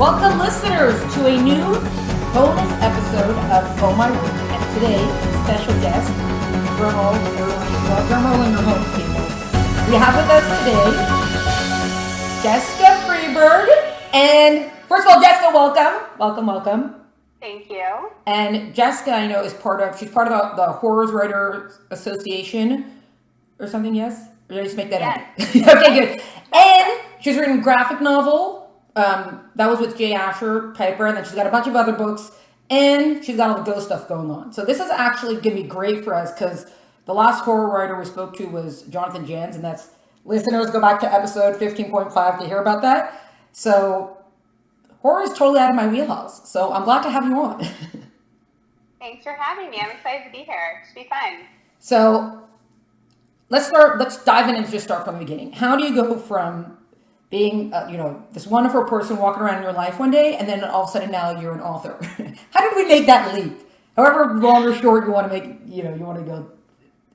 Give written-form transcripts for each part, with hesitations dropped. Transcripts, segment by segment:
Welcome, listeners, to a new bonus episode of Oh My Word. And today, special guest, drum roll in your home, people. We have with us today Jessica Freeburg. And first of all, Jessica, welcome. Thank you. And Jessica, I know, she's part of the Horrors Writers Association or something, yes? Or did I just make that up? Okay, good. And she's written a graphic novel. That was with J. Asher Piper, and then she's got a bunch of other books, and she's got all the ghost stuff going on. So this is actually going to be great for us because the last horror writer we spoke to was Jonathan Jans, and that's, listeners, go back to episode 15.5 to hear about that. So horror is totally out of my wheelhouse, so I'm glad to have you on. Thanks for having me. I'm excited to be here. It should be fun. So let's dive in and just start from the beginning. How do you go from being, this wonderful person walking around in your life one day, and then all of a sudden now you're an author? How did we make that leap? However long or short you want to make, you want to go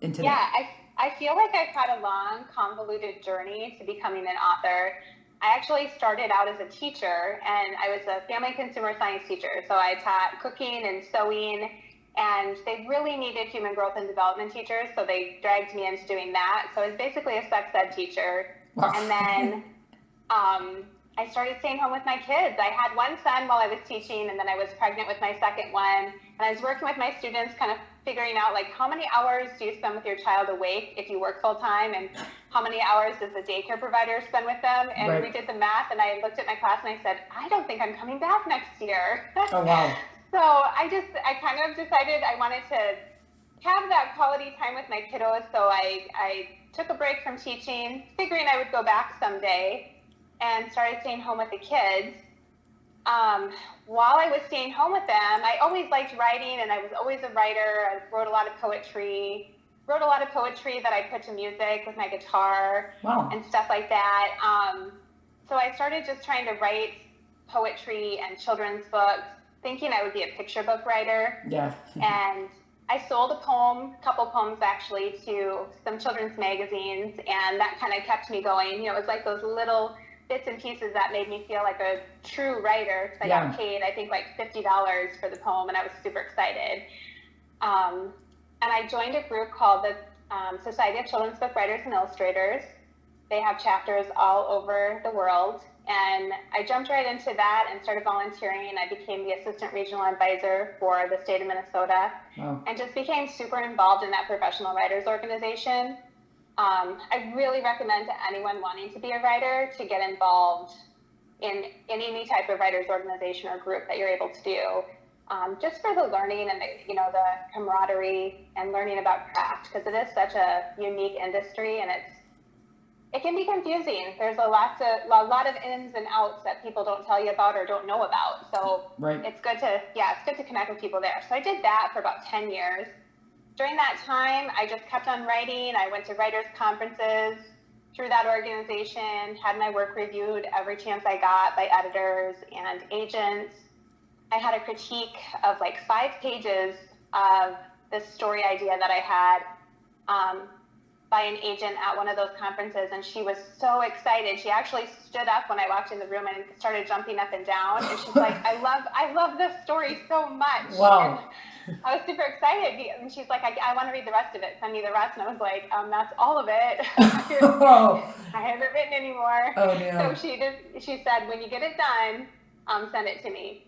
into that. Yeah, I feel like I've had a long, convoluted journey to becoming an author. I actually started out as a teacher, and I was a family consumer science teacher. So I taught cooking and sewing, and they really needed human growth and development teachers, so they dragged me into doing that. So I was basically a sex ed teacher. Wow. And then I started staying home with my kids. I had one son while I was teaching, and then I was pregnant with my second one. And I was working with my students, kind of figuring out, like, how many hours do you spend with your child awake if you work full time, and how many hours does the daycare provider spend with them? And right. We did the math, and I looked at my class and I said, I don't think I'm coming back next year. Oh, wow. So I kind of decided I wanted to have that quality time with my kiddos. So I took a break from teaching, figuring I would go back someday, and started staying home with the kids. While I was staying home with them, I always liked writing, and I was always a writer. I wrote a lot of poetry that I put to music with my guitar. Wow. And stuff like that. So I started just trying to write poetry and children's books, thinking I would be a picture book writer. Yeah. And I sold a couple poems actually, to some children's magazines, and that kind of kept me going. It was like those little bits and pieces that made me feel like a true writer, because I got paid, I think, like $50 for the poem, and I was super excited. And I joined a group called the Society of Children's Book Writers and Illustrators. They have chapters all over the world, and I jumped right into that and started volunteering. I became the assistant regional advisor for the state of Minnesota. Wow. And just became super involved in that professional writers organization. I really recommend to anyone wanting to be a writer to get involved in any type of writers organization or group that you're able to do, just for the learning and the camaraderie and learning about craft, because it is such a unique industry, and it can be confusing. There's a lot of ins and outs that people don't tell you about or don't know about. So right. It's good to connect with people there. So I did that for about 10 years. During that time, I just kept on writing. I went to writers' conferences through that organization, had my work reviewed every chance I got by editors and agents. I had a critique of like 5 pages of this story idea that I had by an agent at one of those conferences, and she was so excited. She actually stood up when I walked in the room and started jumping up and down, and she's like, I love this story so much. Wow. And I was super excited, and she's like, I want to read the rest of it. Send me the rest. And I was like, that's all of it. I haven't written anymore. Oh, no. So she said, when you get it done, send it to me.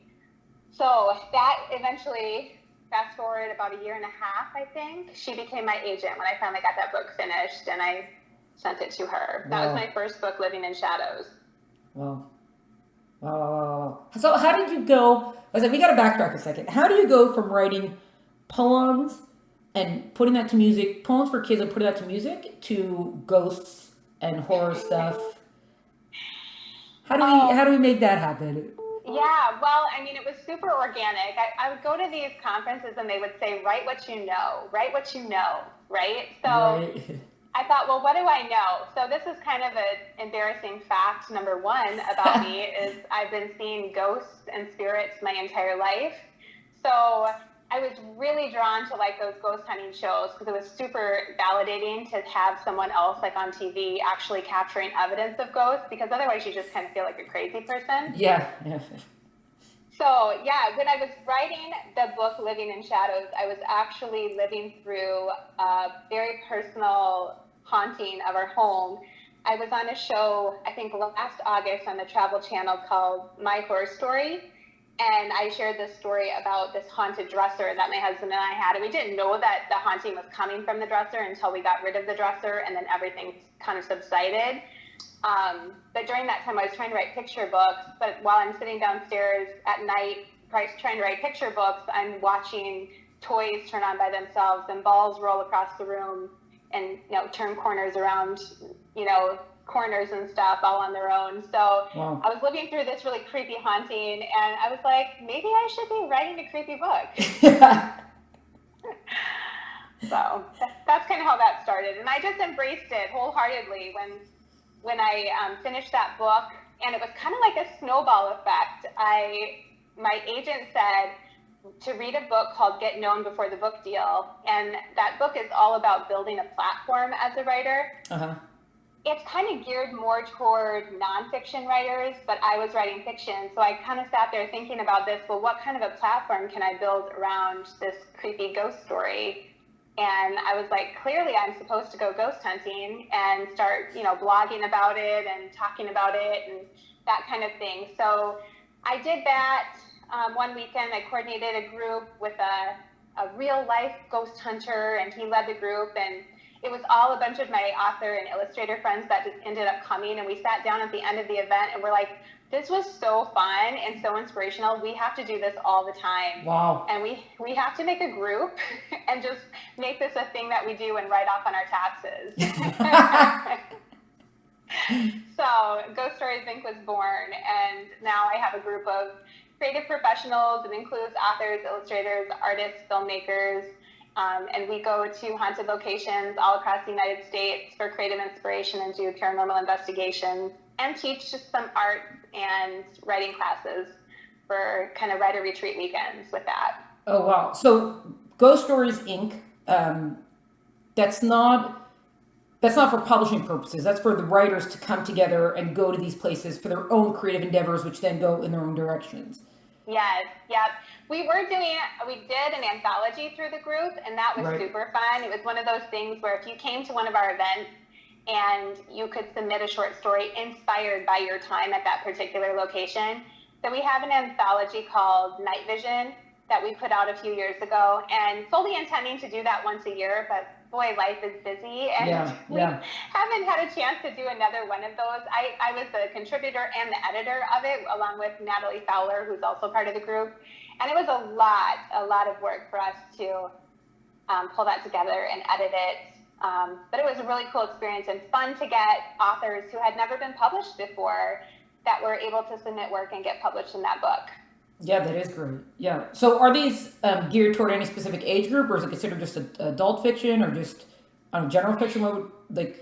So that eventually, fast forward about a year and a half, I think, she became my agent when I finally got that book finished, and I sent it to her. That was my first book, Living in Shadows. Wow. So how did you go? We got to backtrack a second. How do you go from writing poems and putting that to music, poems for kids and putting that to music, to ghosts and horror stuff? How do we make that happen? Yeah, well, I mean, it was super organic. I would go to these conferences and they would say, write what you know, right? So right. I thought, well, what do I know? So this is kind of an embarrassing fact, number one, about me, is I've been seeing ghosts and spirits my entire life. So I was really drawn to like those ghost hunting shows because it was super validating to have someone else like on TV actually capturing evidence of ghosts, because otherwise you just kind of feel like a crazy person. Yeah. So yeah, when I was writing the book Living in Shadows, I was actually living through a very personal haunting of our home. I was on a show, I think last August on the Travel Channel called My Horror Story. And I shared this story about this haunted dresser that my husband and I had. And we didn't know that the haunting was coming from the dresser until we got rid of the dresser, and then everything kind of subsided. But during that time, I was trying to write picture books. But while I'm sitting downstairs at night trying to write picture books, I'm watching toys turn on by themselves and balls roll across the room and, turn corners around, corners and stuff all on their own. So Wow. I was living through this really creepy haunting, and I was like, maybe I should be writing a creepy book. So that's kind of how that started. And I just embraced it wholeheartedly when I finished that book. And it was kind of like a snowball effect. My agent said to read a book called Get Known Before the Book Deal. And that book is all about building a platform as a writer. Uh-huh. It's kind of geared more toward nonfiction writers, but I was writing fiction. So I kind of sat there thinking about this. Well, what kind of a platform can I build around this creepy ghost story? And I was like, clearly I'm supposed to go ghost hunting and start, blogging about it and talking about it and that kind of thing. So I did that. One weekend I coordinated a group with a real life ghost hunter, and he led the group, and it was all a bunch of my author and illustrator friends that just ended up coming, and we sat down at the end of the event and we're like, this was so fun and so inspirational. We have to do this all the time. Wow. And we have to make a group and just make this a thing that we do and write off on our taxes. So Ghost Stories Inc. was born, and now I have a group of creative professionals. It includes authors, illustrators, artists, filmmakers, and we go to haunted locations all across the United States for creative inspiration and do paranormal investigations, and teach just some art and writing classes for kind of writer retreat weekends with that. Oh, wow. So Ghost Stories Inc., that's not for publishing purposes. That's for the writers to come together and go to these places for their own creative endeavors, which then go in their own directions. Yes, yep. We did an anthology through the group, and that was super fun. It was one of those things where if you came to one of our events and you could submit a short story inspired by your time at that particular location. So we have an anthology called Night Vision that we put out a few years ago, and fully intending to do that once a year, but boy, life is busy, and we haven't had a chance to do another one of those. I was the contributor and the editor of it, along with Natalie Fowler, who's also part of the group, and it was a lot of work for us to pull that together and edit it. But it was a really cool experience and fun to get authors who had never been published before that were able to submit work and get published in that book. Yeah, that is great. Yeah. So are these geared toward any specific age group, or is it considered just adult fiction, or just general fiction? What would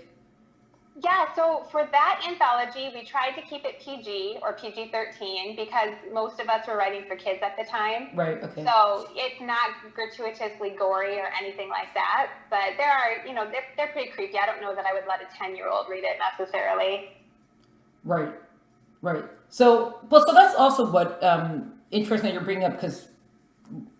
Yeah, so for that anthology, we tried to keep it PG or PG-13 because most of us were writing for kids at the time. Right, okay. So it's not gratuitously gory or anything like that, but there are, they're pretty creepy. I don't know that I would let a 10-year-old read it necessarily. Right. So that's also what interesting that you're bringing up, because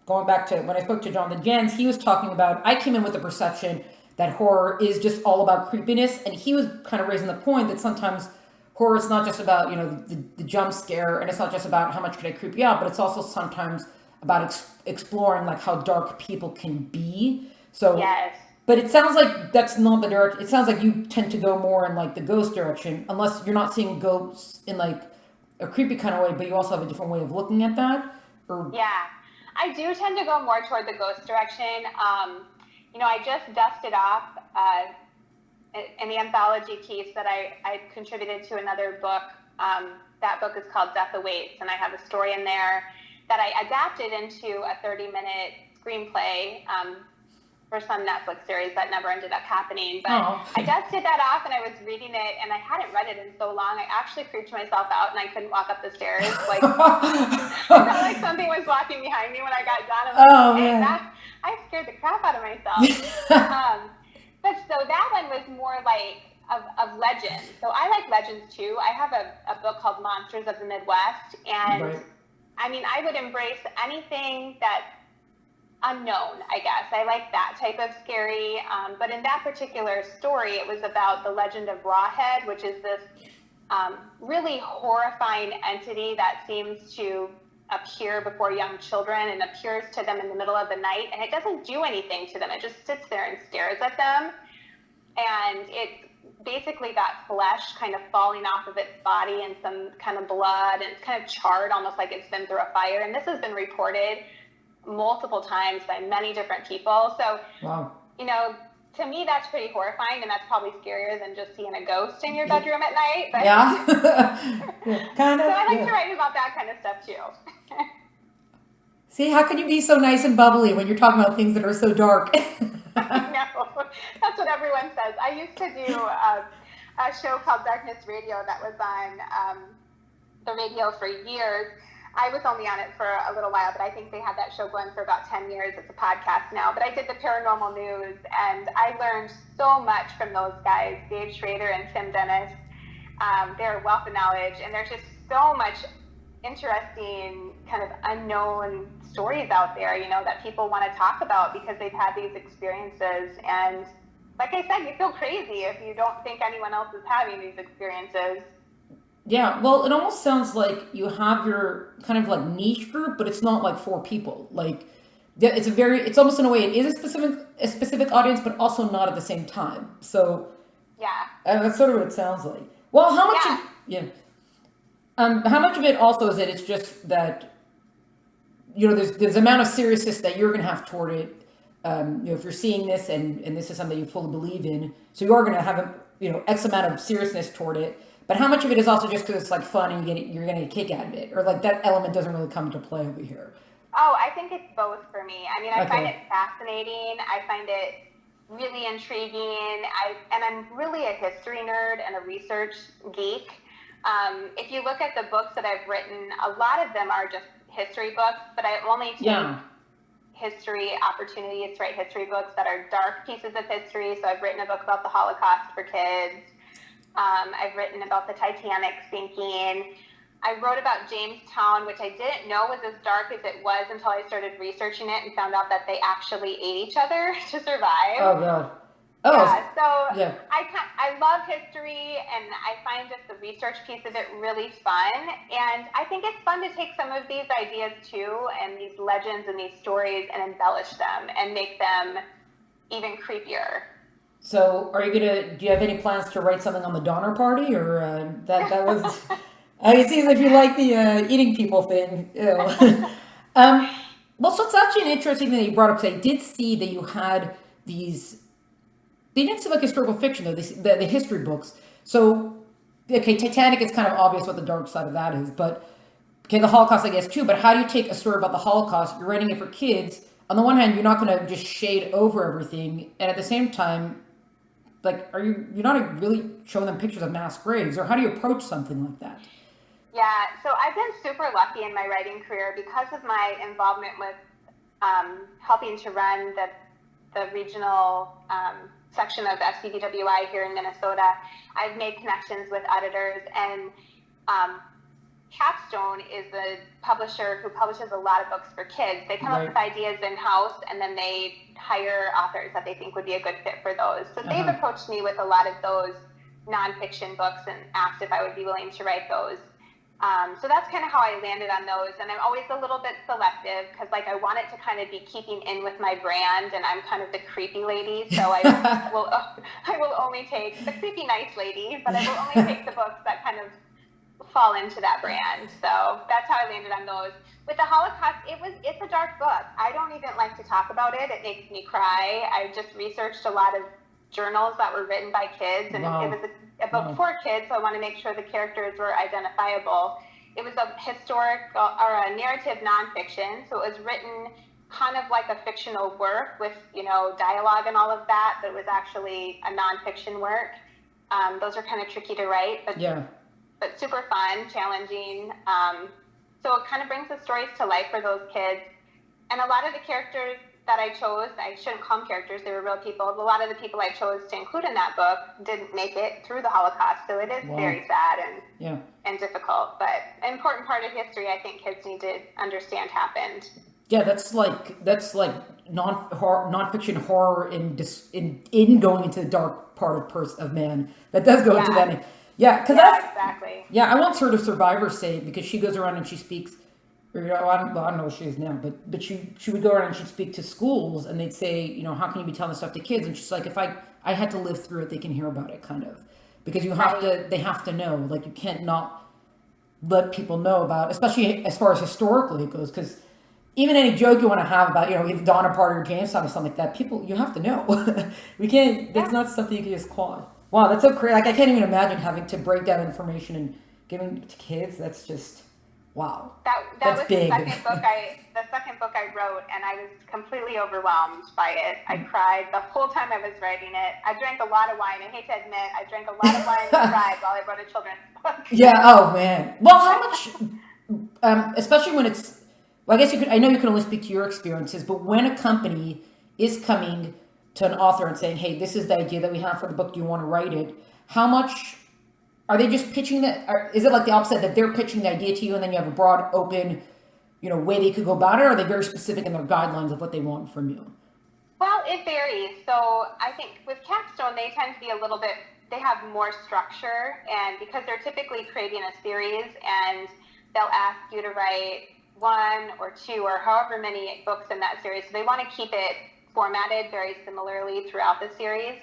going back to when I spoke to Jonathan Jens, he was talking about, I came in with the perception that horror is just all about creepiness, and he was kind of raising the point that sometimes horror is not just about the jump scare, and it's not just about how much can I creep you out, but it's also sometimes about exploring like how dark people can be. So yes. But it sounds like that's not the direction. It sounds like you tend to go more in like the ghost direction, unless you're not seeing ghosts in like a creepy kind of way, but you also have a different way of looking at that. Yeah, I do tend to go more toward the ghost direction. I just dusted off in the anthology piece that I contributed to another book. That book is called Death Awaits, and I have a story in there that I adapted into a 30-minute screenplay for some Netflix series that never ended up happening. But Oh. I just did that off, and I was reading it, and I hadn't read it in so long. I actually creeped myself out, and I couldn't walk up the stairs. Like, I felt like something was walking behind me when I got done. I was like, hey, I scared the crap out of myself. But so that one was more like of legends. So I like legends too. I have a book called Monsters of the Midwest, and Right. I mean, I would embrace anything that's unknown, I guess. I like that type of scary. But in that particular story, it was about the legend of Rawhead, which is this really horrifying entity that seems to appear before young children and appears to them in the middle of the night. And it doesn't do anything to them. It just sits there and stares at them. And it's basically got flesh kind of falling off of its body and some kind of blood, and it's kind of charred, almost like it's been through a fire. And this has been reported multiple times by many different people. So, wow. You know, to me, that's pretty horrifying, and that's probably scarier than just seeing a ghost in your bedroom at night. But yeah. Kind of. So I like to write about that kind of stuff too. See, how can you be so nice and bubbly when you're talking about things that are so dark? No, that's what everyone says. I used to do a show called Darkness Radio that was on the radio for years. I was only on it for a little while, but I think they had that show going for about 10 years. It's a podcast now. But I did the paranormal news, and I learned so much from those guys, Dave Schrader and Tim Dennis. They're a wealth of knowledge, and there's just so much interesting kind of unknown stories out there, you know, that people want to talk about because they've had these experiences. And like I said, you feel crazy if you don't think anyone else is having these experiences. Yeah, well, it almost sounds like you have your kind of like niche group, but it's not like for people. Like, it's almost in a way it is a specific audience, but also not at the same time. So yeah, that's sort of what it sounds like. Well, how much? How much of it also is that it's just that, you know, there's amount of seriousness that you're going to have toward it. You know, if you're seeing this and this is something you fully believe in, so you are going to have a, you know, X amount of seriousness toward it. But how much of it is also just because it's like fun and you're going to get a kick out of it, or like that element doesn't really come into play over here? Oh, I think it's both for me. I mean, I find it fascinating. I find it really intriguing. I'm really a history nerd and a research geek. If you look at the books that I've written, a lot of them are just history books, but I only take history opportunities to write history books that are dark pieces of history. So I've written a book about the Holocaust for kids. I've written about the Titanic sinking. I wrote about Jamestown, which I didn't know was as dark as it was until I started researching it and found out that they actually ate each other to survive. Oh, God. Oh, yeah, so yeah. I love history, and I find just the research piece of it really fun. And I think it's fun to take some of these ideas too, and these legends and these stories, and embellish them and make them even creepier. So, do you have any plans to write something on the Donner Party, or that was? It seems if you like the eating people thing. Well, so it's actually an interesting thing that you brought up. Because I did see that you had these. They didn't seem like historical fiction though. The history books. So, okay, Titanic. It's kind of obvious what the dark side of that is, but okay, the Holocaust, I guess too. But how do you take a story about the Holocaust? You're writing it for kids. On the one hand, you're not going to just shade over everything, and at the same time, like, you're not really showing them pictures of mass graves, or how do you approach something like that? Yeah, so I've been super lucky in my writing career because of my involvement with helping to run the regional section of FCBWI here in Minnesota. I've made connections with editors, and Capstone is the publisher who publishes a lot of books for kids. They come up with ideas in-house, and then they hire authors that they think would be a good fit for those. So they've approached me with a lot of those nonfiction books and asked if I would be willing to write those. So that's kind of how I landed on those. And I'm always a little bit selective because, like, I want it to kind of be keeping in with my brand, and I'm kind of the creepy lady. So I will only take the creepy nice lady, but I will only take the books that kind of fall into that brand. So that's how I landed on those. With the Holocaust, it's a dark book. I don't even like to talk about it. It makes me cry. I just researched a lot of journals that were written by kids, and it was a book for kids, so I want to make sure the characters were identifiable. It was a historic or a narrative nonfiction, so it was written kind of like a fictional work with, dialogue and all of that, but it was actually a nonfiction work. Those are kind of tricky to write, but super fun, challenging. So it kind of brings the stories to life for those kids. And a lot of the characters that I chose, I shouldn't call them characters, they were real people. A lot of the people I chose to include in that book didn't make it through the Holocaust. So it is very sad and difficult. But an important part of history I think kids need to understand happened. Yeah, that's like nonfiction horror in going into the dark part of man. That does go into that. Yeah, because exactly. Yeah, I once heard a survivor say, because she goes around and she speaks, or I don't know what she is now, but she would go around and she'd speak to schools, and they'd say, how can you be telling this stuff to kids? And she's like, if I had to live through it, they can hear about it, kind of, because they have to know, like, you can't not let people know about, especially as far as historically it goes, because even any joke you want to have about, either Donna Parter or Jamestown or something like that, people, you have to know. We can't, that's not something you can just quad. Wow, that's so crazy. Like, I can't even imagine having to break down information and giving it to kids. That's just, wow. That was big. the second book I wrote, and I was completely overwhelmed by it. I cried the whole time I was writing it. I drank a lot of wine. I hate to admit, I drank a lot of wine and cried while I wrote a children's book. Yeah, oh man. Well, how much, especially when it's, well, I guess I know you can only speak to your experiences, but when a company is coming to an author and saying, hey, this is the idea that we have for the book, do you want to write it? How much are they just pitching that? Or is it like the opposite, that they're pitching the idea to you and then you have a broad, open, way they could go about it? Or are they very specific in their guidelines of what they want from you? Well, it varies. So I think with Capstone, they tend to be a little bit, they have more structure, and because they're typically creating a series, and they'll ask you to write 1 or 2 or however many books in that series. So they want to keep it formatted very similarly throughout the series.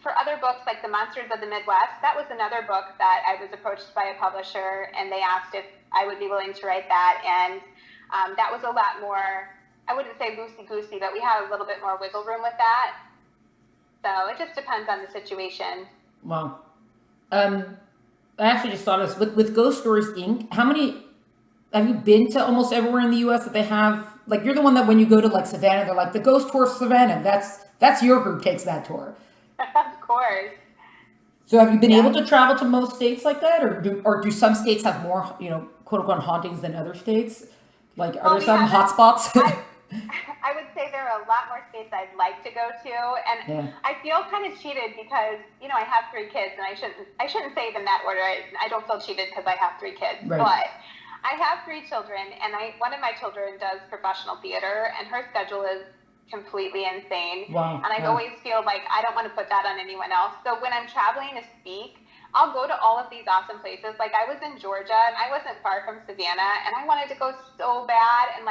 For other books like The Monsters of the Midwest, that was another book that I was approached by a publisher, and they asked if I would be willing to write that. And that was a lot more, I wouldn't say loosey-goosey, but we had a little bit more wiggle room with that. So it just depends on the situation. Wow. I actually just thought of this. With Ghost Stories Inc., how many, have you been to almost everywhere in the U.S. that they have, like, you're the one that when you go to, like, Savannah, they're like, the Ghost Tour Savannah, that's your group takes that tour. Of course. So have you been able to travel to most states like that? Or do some states have more, quote unquote hauntings than other states? Like, are there some hot spots? I would say there are a lot more states I'd like to go to, and I feel kind of cheated because, I have 3 kids, and I shouldn't say it in that order. I don't feel cheated because I have 3 kids, right. But I have 3 children, and one of my children does professional theater, and her schedule is completely insane. Wow. And I always feel like I don't want to put that on anyone else. So when I'm traveling to speak, I'll go to all of these awesome places. Like, I was in Georgia, and I wasn't far from Savannah, and I wanted to go so bad and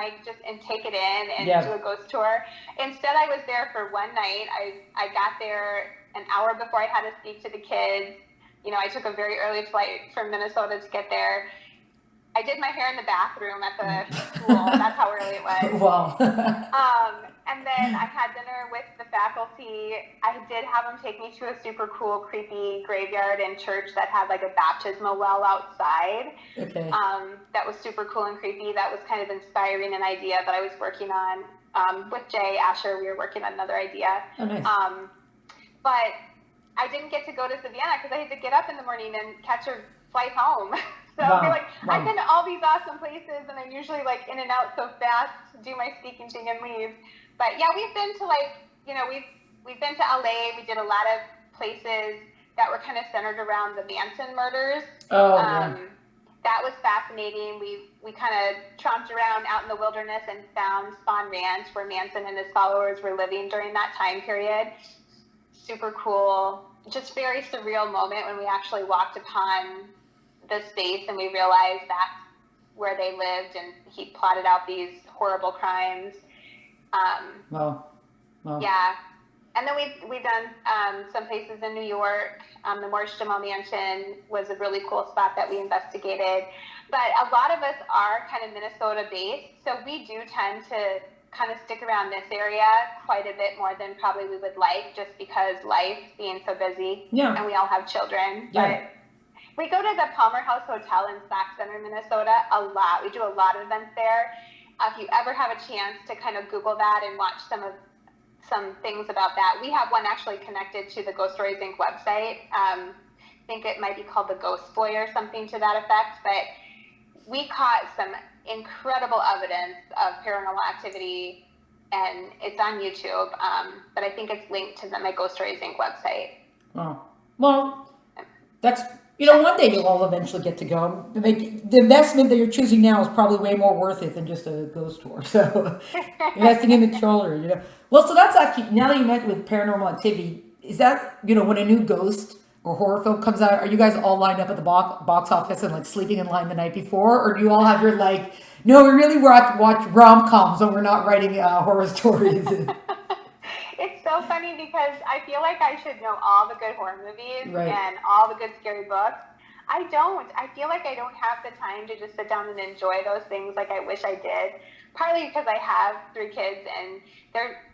take it in and do a ghost tour. Instead, I was there for one night. I got there an hour before I had to speak to the kids. I took a very early flight from Minnesota to get there. I did my hair in the bathroom at the school. That's how early it was. Wow. And then I had dinner with the faculty. I did have them take me to a super cool, creepy graveyard and church that had like a baptismal well outside. Okay. That was super cool and creepy. That was kind of inspiring an idea that I was working on with Jay Asher. We were working on another idea. Oh, nice. But I didn't get to go to Savannah because I had to get up in the morning and catch a flight home. So I've been to all these awesome places, and I'm usually like in and out so fast to do my speaking thing and leave. But yeah, we've been to we've been to LA. We did a lot of places that were kind of centered around the Manson murders. That was fascinating. We kind of tromped around out in the wilderness and found Spawn Ranch, where Manson and his followers were living during that time period. Super cool. Just very surreal moment when we actually walked upon the space and we realized that's where they lived, and he plotted out these horrible crimes. Wow. Yeah. And then we've done some places in New York. The Morris Jamal Mansion was a really cool spot that we investigated. But a lot of us are kind of Minnesota based, so we do tend to kind of stick around this area quite a bit more than probably we would like, just because life being so busy. Yeah. And we all have children. Yeah. But we go to the Palmer House Hotel in Sac Center, Minnesota a lot. We do a lot of events there. If you ever have a chance to kind of Google that and watch some things about that, we have one actually connected to the Ghost Stories Inc. website. I think it might be called the Ghost Boy or something to that effect, but we caught some incredible evidence of paranormal activity, and it's on YouTube, but I think it's linked to my Ghost Stories Inc. website. Oh, well, that's, one day you'll all eventually get to go. The investment that you're choosing now is probably way more worth it than just a ghost tour. So investing in the children, Well, so that's actually, now that you met with paranormal activity, is that, when a new ghost or horror film comes out, are you guys all lined up at the box office and like sleeping in line the night before? Or do you all have your no, we really watch rom-coms when we're not writing horror stories? It's so funny because I feel like I should know all the good horror movies Right. and all the good scary books. I don't. I feel like I don't have the time to just sit down and enjoy those things like I wish I did. Partly because I have 3 kids and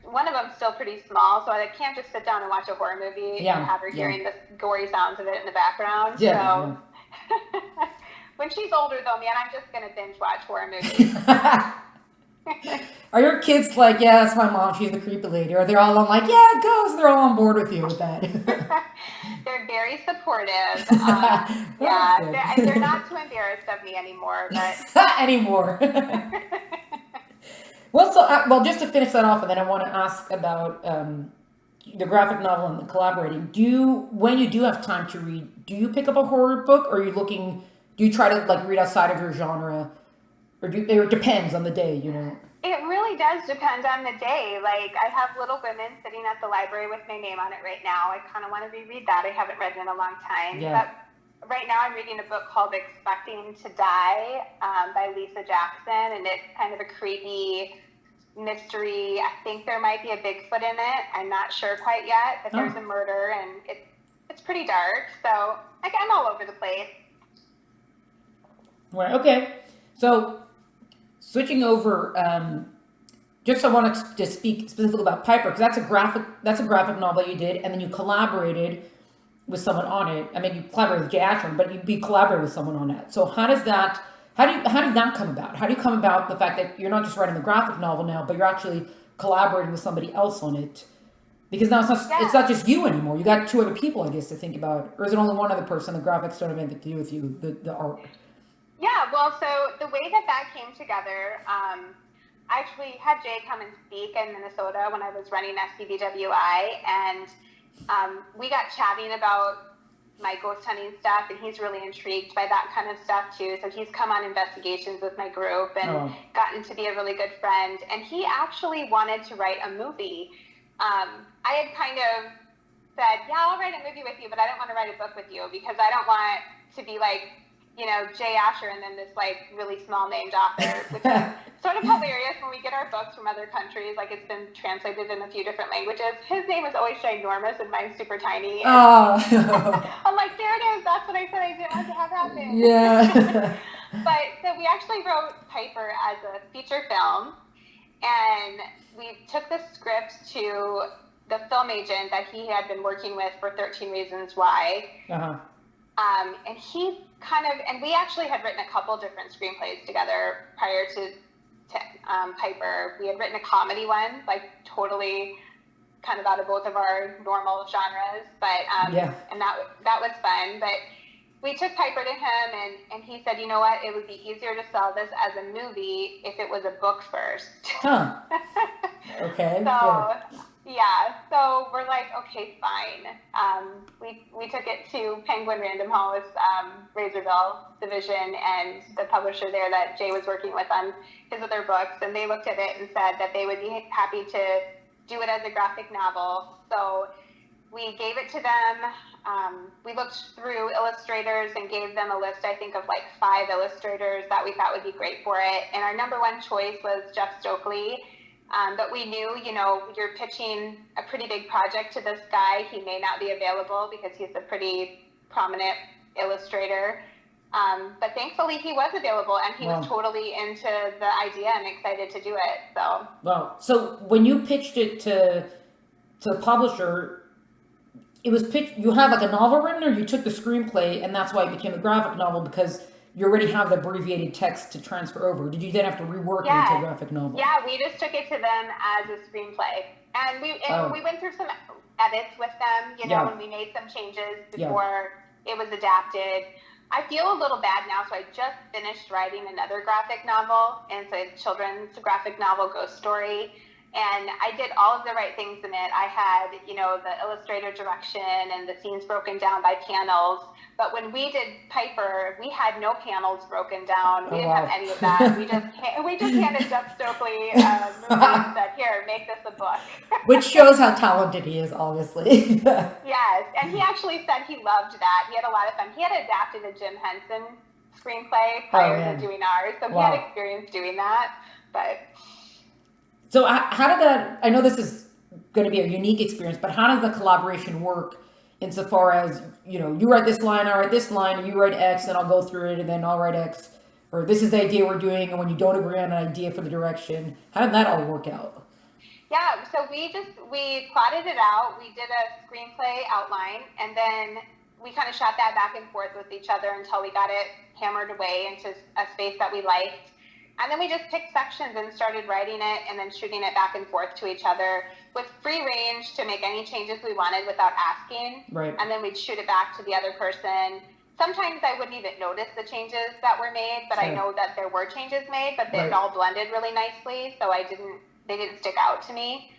one of them's still pretty small, so I can't just sit down and watch a horror movie and have her hearing the gory sounds of it in the background. Yeah. When she's older, though, man, I'm just going to binge watch horror movies. Are your kids like, yeah, that's my mom, she's the creepy lady? Or they're all on like, yeah, it goes, they're all on board with you with that? They're very supportive. They're not too embarrassed of me anymore. But anymore. Well, just to finish that off, and then I want to ask about the graphic novel and the collaborating. When you do have time to read, do you pick up a horror book, or do you try to read outside of your genre, or it depends on the day, It really does depend on the day. I have Little Women sitting at the library with my name on it right now. I kind of want to reread that. I haven't read it in a long time. Yeah. But right now I'm reading a book called Expecting to Die by Lisa Jackson, and it's kind of a creepy mystery. I think there might be a Bigfoot in it. I'm not sure quite yet, but there's a murder, and it's pretty dark. So I'm all over the place. Right. Okay. So switching over, just I want to speak specifically about Piper, because that's a graphic novel you did, and then you collaborated with someone on it. I mean, you collaborated with Jay Ashburn, but you collaborated with someone on that. So how did that come about? How do you come about the fact that you're not just writing the graphic novel now, but you're actually collaborating with somebody else on it? Because now it's not just you anymore. You got 2 other people, I guess, to think about. Or is it only one other person? The graphics don't have anything to do with you, the art. Yeah, well, so the way that came together, I actually had Jay come and speak in Minnesota when I was running SCBWI, and we got chatting about my ghost hunting stuff, and he's really intrigued by that kind of stuff too. So he's come on investigations with my group and gotten to be a really good friend. And he actually wanted to write a movie. I had kind of said, yeah, I'll write a movie with you, but I don't want to write a book with you because I don't want to be like, Jay Asher and then this really small named author, which is sort of hilarious when we get our books from other countries. It's been translated in a few different languages. His name is always ginormous and mine's super tiny. I'm like, there it is. That's what I said I didn't want to have happen. Yeah. But so we actually wrote Piper as a feature film, and we took the script to the film agent that he had been working with for 13 Reasons Why. Uh-huh. And he and we actually had written a couple different screenplays together prior to Piper. We had written a comedy one, totally kind of out of both of our normal genres, but and that was fun. But we took Piper to him, and he said, you know what, it would be easier to sell this as a movie if it was a book first. Huh. Okay. So we're like, okay, fine. We took it to Penguin Random House, Razorville division, and the publisher there that Jay was working with on his other books, and they looked at it and said that they would be happy to do it as a graphic novel. So we gave it to them. We looked through illustrators and gave them a list, I think, of 5 illustrators that we thought would be great for it. And our number one choice was Jeff Stokely. But we knew, you're pitching a pretty big project to this guy. He may not be available because he's a pretty prominent illustrator. But thankfully he was available, and he was totally into the idea and excited to do it. So when you pitched it to the publisher, it was pitched, you had a novel written, or you took the screenplay and that's why it became a graphic novel because you already have the abbreviated text to transfer over. Did you then have to rework it into a graphic novel? Yeah, we just took it to them as a screenplay. And we went through some edits with them, and we made some changes before it was adapted. I feel a little bad now, so I just finished writing another graphic novel, and it's a children's graphic novel, Ghost Story. And I did all of the right things in it. I had, the illustrator direction and the scenes broken down by panels. But when we did Piper, we had no panels broken down. We didn't have any of that. We just handed Jeff Stokely a movie and said, "Here, make this a book." Which shows how talented he is, obviously. Yes, and he actually said he loved that. He had a lot of fun. He had adapted a Jim Henson screenplay prior to doing ours, so he had experience doing that. But so how did that? I know this is going to be a unique experience, but how does the collaboration work? Insofar as, you write this line, I write this line, and you write X, and I'll go through it, and then I'll write X. Or this is the idea we're doing, and when you don't agree on an idea for the direction, how did that all work out? Yeah, so we plotted it out. We did a screenplay outline, and then we kind of shot that back and forth with each other until we got it hammered away into a space that we liked. And then we just picked sections and started writing it and then shooting it back and forth to each other with free range to make any changes we wanted without asking. Right. And then we'd shoot it back to the other person. Sometimes I wouldn't even notice the changes that were made, but I know that there were changes made, but they all blended really nicely, so they didn't stick out to me.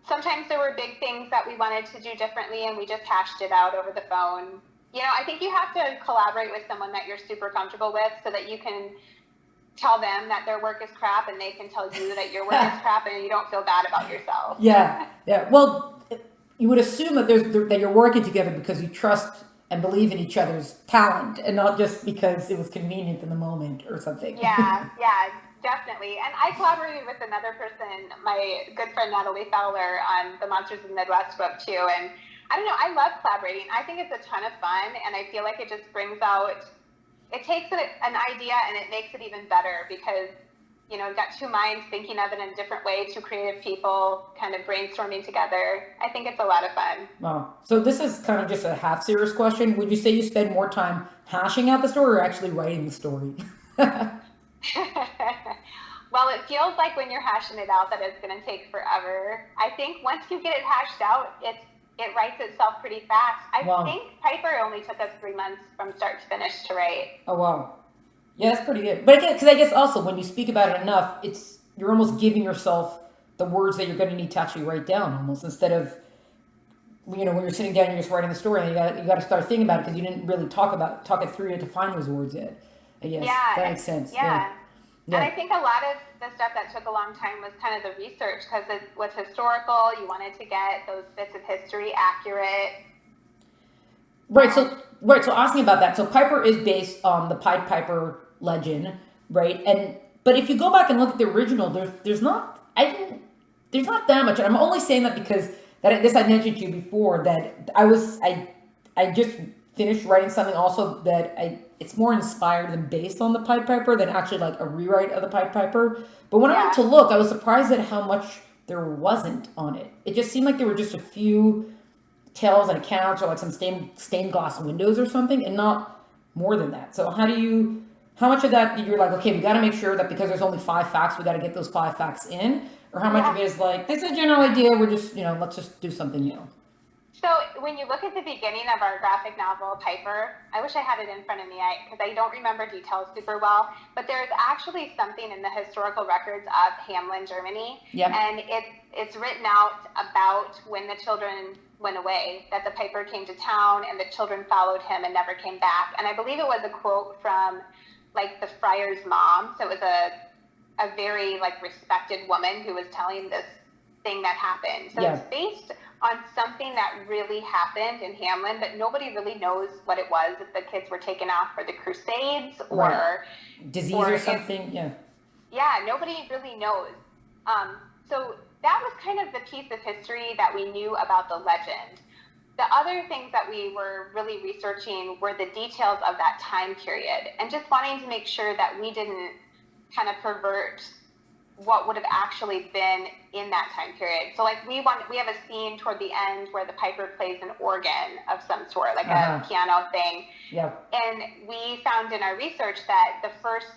Sometimes there were big things that we wanted to do differently, and we just hashed it out over the phone. I think you have to collaborate with someone that you're super comfortable with so that you can tell them that their work is crap, and they can tell you that your work is crap, and you don't feel bad about yourself. Yeah. Well, you would assume that that you're working together because you trust and believe in each other's talent, and not just because it was convenient in the moment or something. Yeah, definitely. And I collaborated with another person, my good friend Natalie Fowler, on the Monsters of the Midwest book too. And I don't know, I love collaborating. I think it's a ton of fun, and I feel like it just brings out. It takes an idea and it makes it even better because, you've got two minds thinking of it in a different way, two creative people kind of brainstorming together. I think it's a lot of fun. Wow. So this is kind of just a half serious question. Would you say you spend more time hashing out the story or actually writing the story? Well, it feels like when you're hashing it out that it's going to take forever. I think once you get it hashed out, it writes itself pretty fast. I think Piper only took us 3 months from start to finish to write. Oh, wow. Yeah, that's pretty good. But because I guess also when you speak about it enough, you're almost giving yourself the words that you're going to need to actually write down almost, instead of, when you're sitting down and you're just writing the story, and you got to start thinking about it because you didn't really talk it through yet to find those words yet. I guess that makes sense. Yeah. And I think a lot of the stuff that took a long time was kind of the research because it was historical. You wanted to get those bits of history accurate. Right. So asking about that. So Piper is based on the Pied Piper legend, right? But if you go back and look at the original, there's not that much. And I'm only saying that because I mentioned to you before that I just finished writing something also that it's more inspired and based on the Pied Piper than actually like a rewrite of the Pied Piper. But when I went to look, I was surprised at how much there wasn't on it. It just seemed like there were just a few tales and accounts or like some stained glass windows or something, and not more than that. So how much of that you're like, okay, we got to make sure that because there's only 5 facts, we got to get those 5 facts in, or how much of it is like, this is a general idea, we're just, let's just do something new. So when you look at the beginning of our graphic novel, Piper, I wish I had it in front of me because I don't remember details super well, but there's actually something in the historical records of Hamelin, Germany. Yep. And it's written out about when the children went away, that the Piper came to town and the children followed him and never came back. And I believe it was a quote from like the friar's mom. So it was a very like respected woman who was telling this thing that happened. So it's based on something that really happened in Hamelin, but nobody really knows what it was, if the kids were taken off for the Crusades or disease or something. Nobody really knows. So that was kind of the piece of history that we knew about the legend. The other things that we were really researching were the details of that time period and just wanting to make sure that we didn't kind of pervert what would have actually been in that time period. So like we have a scene toward the end where the piper plays an organ of some sort, like a piano thing. Yeah. And we found in our research that the first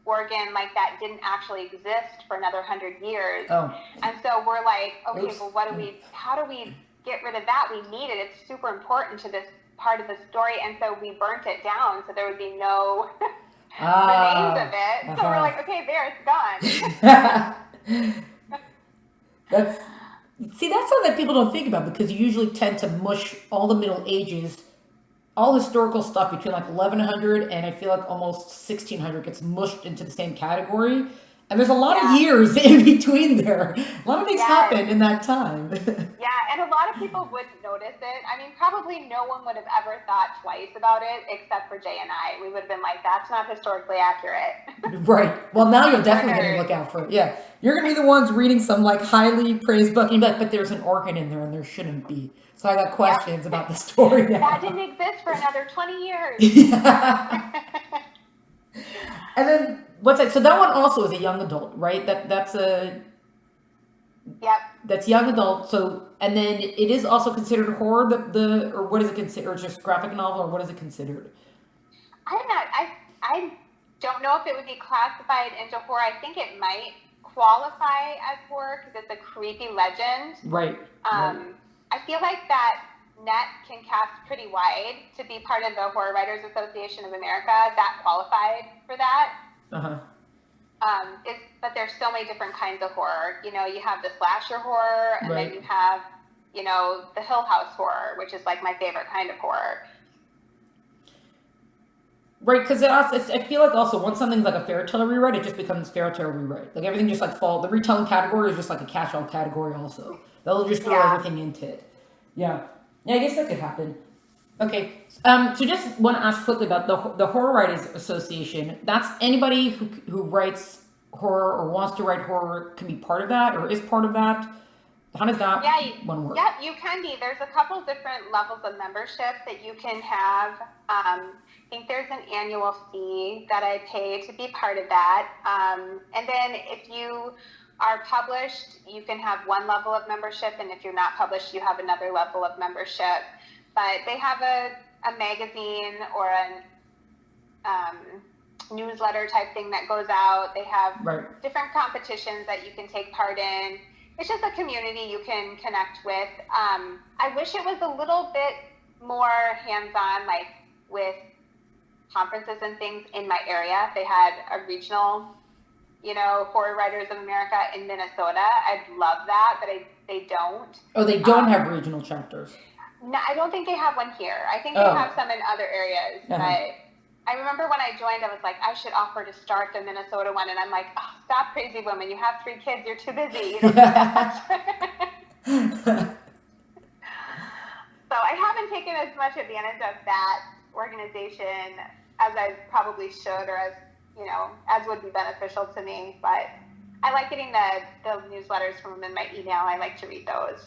organ like that didn't actually exist for another 100 years. Oh. And so we're like, okay, well, how do we get rid of that? We need it. It's super important to this part of the story. And so we burnt it down so there would be no remains of it. So we're like, okay, there, it's gone. That's something that people don't think about, because you usually tend to mush all the Middle Ages, all historical stuff between like 1100 and I feel like almost 1600 gets mushed into the same category. And there's a lot of years in between there. A lot of things happen in that time. And a lot of people wouldn't notice it. I mean, probably no one would have ever thought twice about it except for Jay and I. We would have been like, that's not historically accurate. Right. Well, now you're definitely going to look out for it. Yeah. You're going to be the ones reading some like highly praised book. And you're like, but there's an organ in there and there shouldn't be. So I got questions about the story now. That didn't exist for another 20 years. Yeah. And then what's that? So that one also is a young adult, right? That's a... Yep. That's young adult. So, and then it is also considered horror, or what is it considered? Or just graphic novel, or what is it considered? I don't know if it would be classified into horror. I think it might qualify as horror because it's a creepy legend. Right. I feel like that net can cast pretty wide to be part of the Horror Writers Association of America. That qualified for that. But there's so many different kinds of horror. You know, you have the slasher horror, and then you have, you know, the Hill House horror, which is like my favorite kind of horror. Right, because I feel like also once something's like a fairy tale rewrite, it just becomes fairy tale rewrite. Like everything just like the retelling category is just like a catch-all category also. They'll just throw everything into it. Yeah, I guess that could happen. Okay, so just want to ask quickly about the Horror Writers Association. That's anybody who writes horror or wants to write horror can be part of that or is part of that. How does that one work? Yeah, you can be. There's a couple different levels of membership that you can have. I think there's an annual fee that I pay to be part of that. And then if you are published, you can have one level of membership, and if you're not published, you have another level of membership. But they have a magazine or a newsletter type thing that goes out. They have different competitions that you can take part in. It's just a community you can connect with. I wish it was a little bit more hands-on, like with conferences and things in my area. They had a regional, you know, Horror Writers of America in Minnesota. I'd love that, but they don't. Oh, they don't have regional chapters. No, I don't think they have one here. I think they have some in other areas. But I remember when I joined, I was like, I should offer to start the Minnesota one. And I'm like, oh, stop, crazy woman. You have 3 kids. You're too busy. You don't do that. So I haven't taken as much advantage of that organization as I probably should, or as would be beneficial to me. But I like getting the newsletters from them in my email. I like to read those.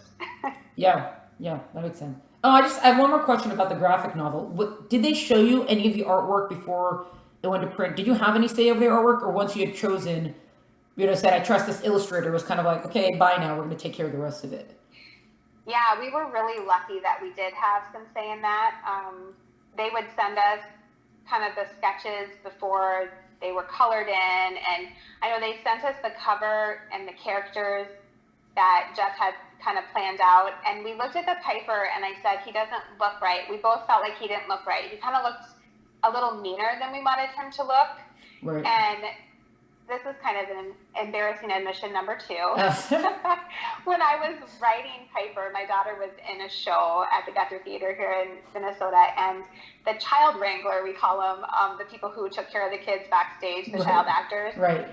Yeah, that makes sense. Oh, I have one more question about the graphic novel. Did they show you any of the artwork before it went to print? Did you have any say over the artwork, or once you had chosen, said, I trust this illustrator, it was kind of like, okay, bye now, we're going to take care of the rest of it? Yeah, we were really lucky that we did have some say in that. They would send us kind of the sketches before they were colored in, and I know they sent us the cover and the characters that Jeff had kind of planned out, and we looked at the Piper, and I said, he doesn't look right. We both felt like he didn't look right. He kind of looked a little meaner than we wanted him to look. Right. And this is kind of an embarrassing admission number 2. When I was writing Piper, my daughter was in a show at the Guthrie Theater here in Minnesota, and the child wrangler, we call them, the people who took care of the kids backstage, the child actors. Right.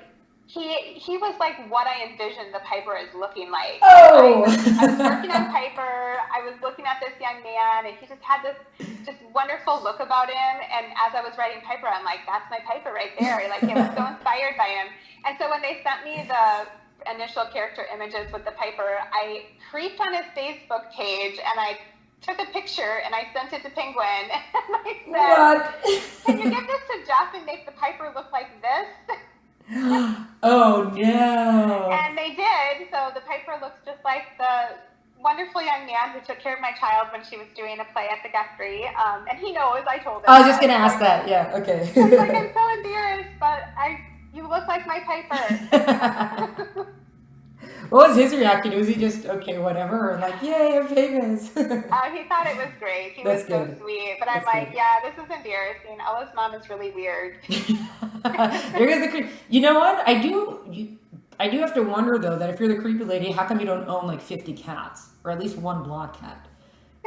He was like what I envisioned the Piper is looking like. Oh! I was working on Piper. I was looking at this young man, and he just had this just wonderful look about him. And as I was writing Piper, I'm like, that's my Piper right there. Like, I was so inspired by him. And so when they sent me the initial character images with the Piper, I creeped on his Facebook page, and I took a picture, and I sent it to Penguin. And I said, can you give this to Jeff and make the Piper look like this? Oh no. And they did. So the Piper looks just like the wonderful young man who took care of my child when she was doing a play at the Guthrie. And he knows, I told him. I was just gonna ask that. Yeah. Okay. I was like, I'm so embarrassed, but you look like my Piper. What was his reaction? Was he just okay, whatever, or like, yay, I'm famous? He thought it was great. He was so sweet. But I'm like, yeah, this is embarrassing. Ella's mom is really weird. You know what? I do have to wonder though that if you're the creepy lady, how come you don't own like 50 cats or at least one black cat?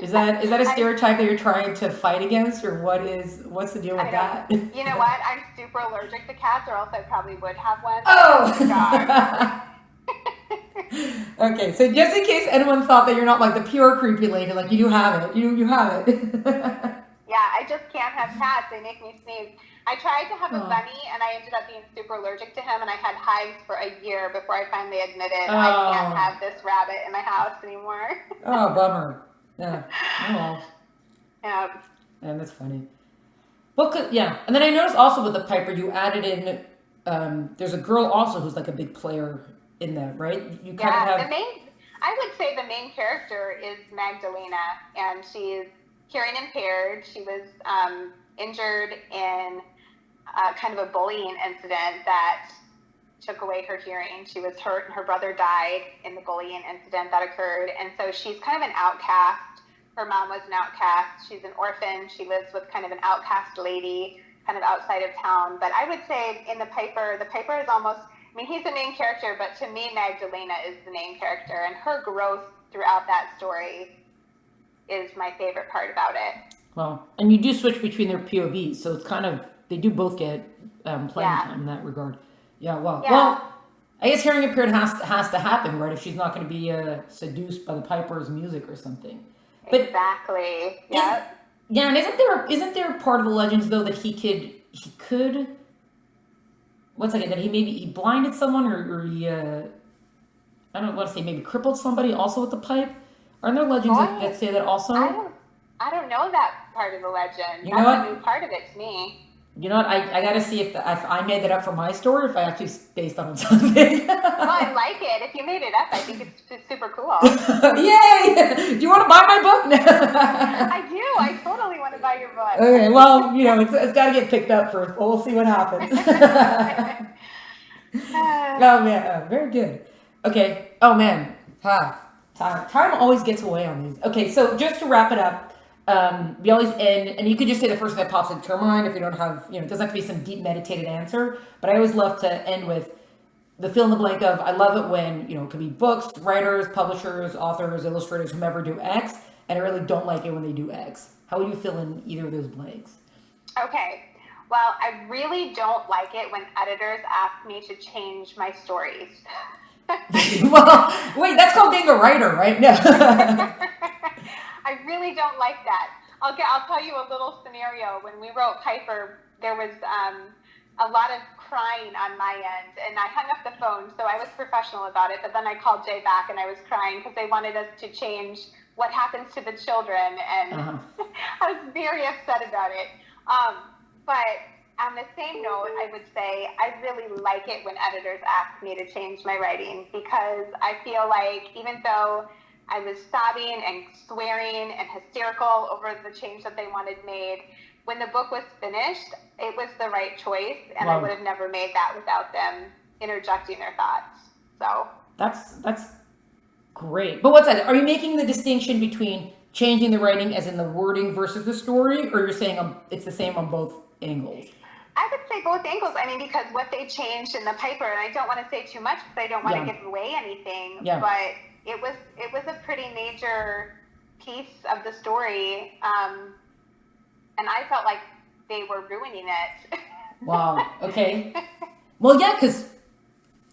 Is that a stereotype that you're trying to fight against, or what's the deal with that? You know what? I'm super allergic to cats, or else I probably would have one. Oh God. Okay, so just in case anyone thought that you're not like the pure creepy lady, like you do have it. You have it. Yeah, I just can't have cats. They make me sneeze. I tried to have a bunny, and I ended up being super allergic to him, and I had hives for a year before I finally admitted I can't have this rabbit in my house anymore. Oh, bummer. Yeah. Oh well. Yeah. And that's funny. Well, yeah. And then I noticed also with the Piper, you added in. There's a girl also who's like a big player in that, right? You kind of have. I would say the main character is Magdalena, and she's hearing impaired. She was injured in kind of a bullying incident that took away her hearing. She was hurt, and her brother died in the bullying incident that occurred. And so she's kind of an outcast. Her mom was an outcast. She's an orphan. She lives with kind of an outcast lady, kind of outside of town. But I would say in the Piper is almost, I mean, he's the main character, but to me, Magdalena is the main character. And her growth throughout that story is my favorite part about it. Well, and you do switch between their POVs, so it's kind of, they do both get playing time in that regard. Yeah, well, I guess hearing impaired has to happen, right? If she's not going to be seduced by the Piper's music or something. But exactly. Yeah. Yeah, and isn't there part of the legends though that he could what's like that he blinded someone or he I don't want to say maybe crippled somebody also with the pipe? Aren't there legends that say that also? I don't know that part of the legend. You know what? That's a new part of it to me. You know what? I got to see if I made that up for my story, or if I actually based on something. Well, I like it. If you made it up, I think it's super cool. Yay! Do you want to buy my book? I do. I totally want to buy your book. Okay. Well, it's got to get picked up first. We'll see what happens. Oh man, very good. Okay. Oh man, time always gets away on these. Okay, so just to wrap it up. We always end, and you could just say the first thing that pops into your mind if you don't have, it doesn't have to be some deep meditated answer, but I always love to end with the fill in the blank of, I love it when, it could be books, writers, publishers, authors, illustrators, whomever do X, and I really don't like it when they do X. How would you fill in either of those blanks? Okay. Well, I really don't like it when editors ask me to change my stories. Well, wait, that's called being a writer, right? No. I really don't like that. I'll tell you a little scenario. When we wrote Piper, there was a lot of crying on my end, and I hung up the phone, so I was professional about it, but then I called Jay back, and I was crying because they wanted us to change what happens to the children, and I was very upset about it. But on the same note, I would say I really like it when editors ask me to change my writing, because I feel like even though I was sobbing and swearing and hysterical over the change that they wanted made, when the book was finished, it was the right choice, and I would have never made that without them interjecting their thoughts. So that's great. But what's that? Are you making the distinction between changing the writing as in the wording versus the story, or you're saying it's the same on both angles? I would say both angles. I mean, because what they changed in the Piper, and I don't want to say too much because I don't want to give away anything, but it was a pretty major piece of the story, and I felt like they were ruining it. Wow. Okay. Well, yeah, because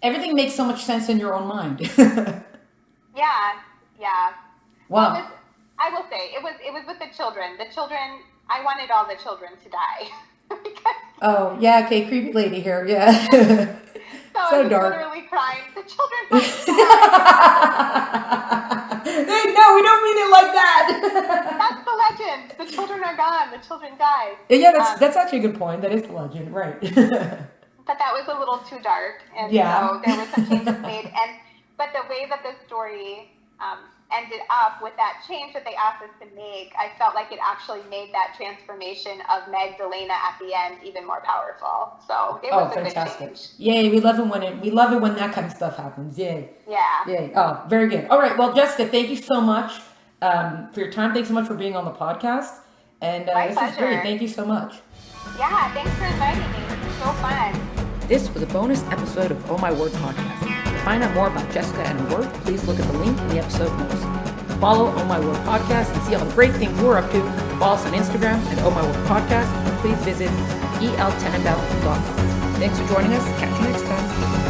everything makes so much sense in your own mind. Yeah. Wow. Well, I will say it was with the children. The children, I wanted all the children to die. Oh yeah, okay, creepy lady here. Yeah. So I was dark. literally crying. The children. No, we don't mean it like that. That's the legend. The children are gone. The children died. Yeah, that's actually a good point. That is the legend, right? but that was a little too dark, and so there were some changes made. But the way that the story ended up with that change that they asked us to make, I felt like it actually made that transformation of Magdalena at the end even more powerful. So it was a fantastic. good change. Yay, we love it when that kind of stuff happens. Yay. Yeah. Yay. Oh, very good. All right. Well, Jessica, thank you so much for your time. Thanks so much for being on the podcast. And this is great. Thank you so much. Yeah, thanks for inviting me. This is so fun. This was a bonus episode of Oh My Word Podcast. To find out more about Jessica and her work, please look at the link in the episode notes. To follow Oh My Word Podcast and see all the great things we're up to, follow us on Instagram at Oh My Word Podcast. Please visit eltenenbaum.com. Thanks for joining us. Catch you next time.